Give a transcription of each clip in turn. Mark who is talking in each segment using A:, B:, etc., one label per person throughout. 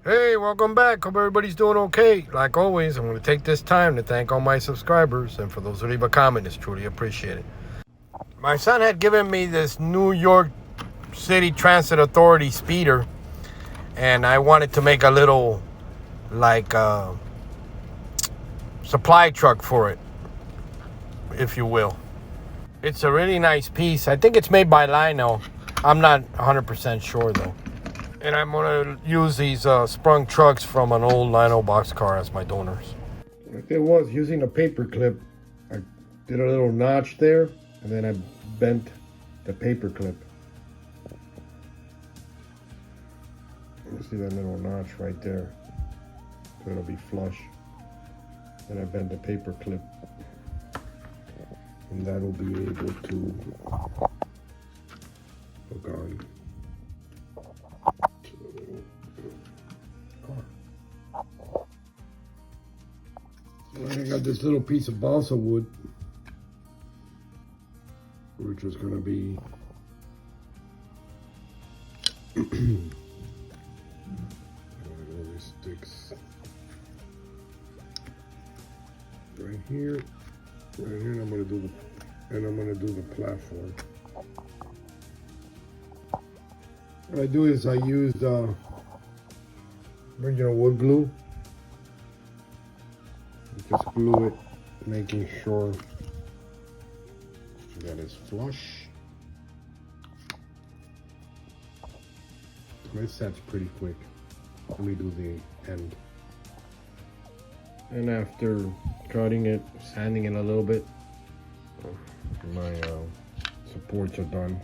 A: Hey, welcome back. Hope everybody's doing okay. Like always, I'm going to take this time to thank all my subscribers, and for those who leave a comment, it's truly appreciated. My son had given me this New York City Transit Authority speeder, and I wanted to make a little, supply truck for it, if you will. It's a really nice piece. I think it's made by Lino. I'm not 100% sure, though. And I'm going to use these sprung trucks from an old Lino boxcar as my donors. What I did was, using a paper clip, I did a little notch there, and then I bent the paper clip. You see that little notch right there? So it'll be flush. Then I bent the paper clip, and that'll be able to hook on. I got this little piece of balsa wood, which is going to be these sticks right here, and I'm going to do the platform. What I do is I used original wood glue. Just glue it, making sure that it's flush. It sets pretty quick. Let me do the end. And after cutting it, sanding it a little bit, my supports are done.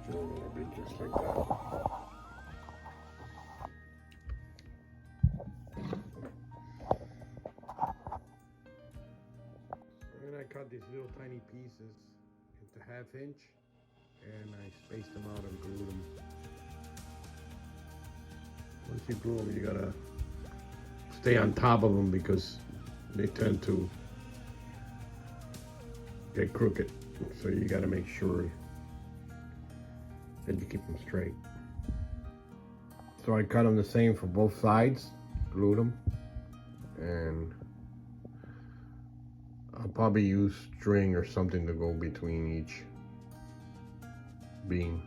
A: It'll be just like that. I cut these little tiny pieces into 1/2 inch, and I spaced them out and glued them. Once you glue them, you gotta stay on top of them because they tend to get crooked. So you gotta make sure that you keep them straight. So I cut them the same for both sides, glued them, and I'll probably use string or something to go between each beam.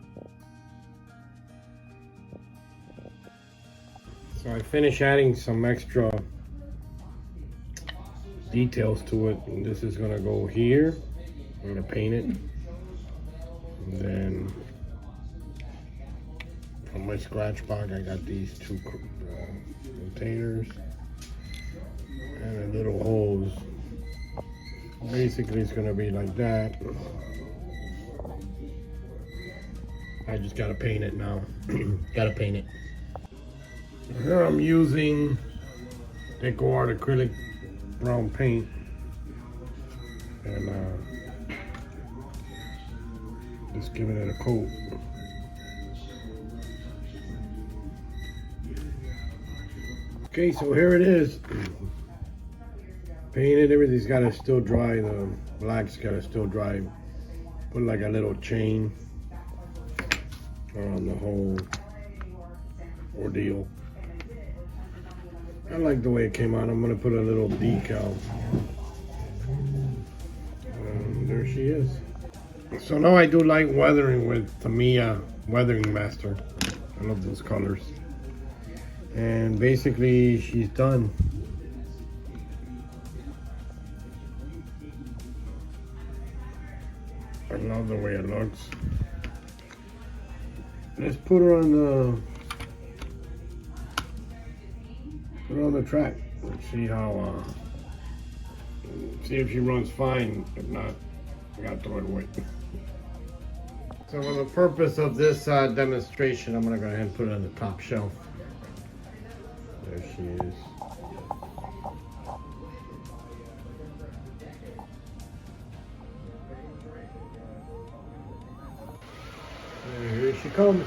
A: So I finished adding some extra details to it, and this is gonna go here. I'm gonna paint it, and then on my scratch block I got these two containers and a little hose. Basically, it's gonna be like that. I just gotta paint it now. Gotta paint it. Here I'm using Deco Art acrylic brown paint, and just giving it a coat. Okay, so here it is. Painted, everything's gotta still dry, the black's gotta still dry. Put like a little chain around the whole ordeal. I like the way it came out. I'm gonna put a little decal. And there she is. So now I do light weathering with Tamiya Weathering Master. I love those colors. And basically she's done. I love the way it looks. Let's put her on the track. Let's see how see if she runs fine. If not, I gotta throw it away. So for the purpose of this demonstration, I'm gonna go ahead and put it on the top shelf. There she is. Here she comes.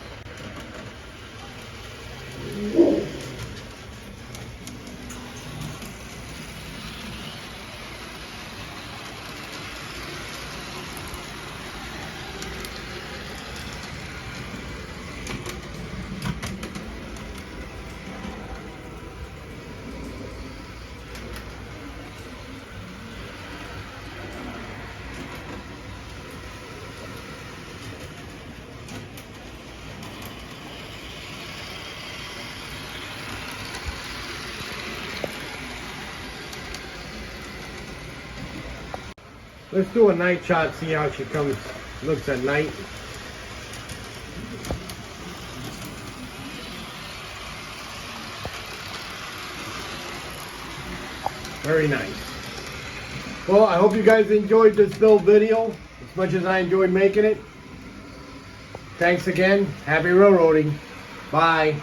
A: Let's do a night shot, see how she looks at night. Very nice. Well, I hope you guys enjoyed this little video as much as I enjoyed making it. Thanks again. Happy railroading. Bye.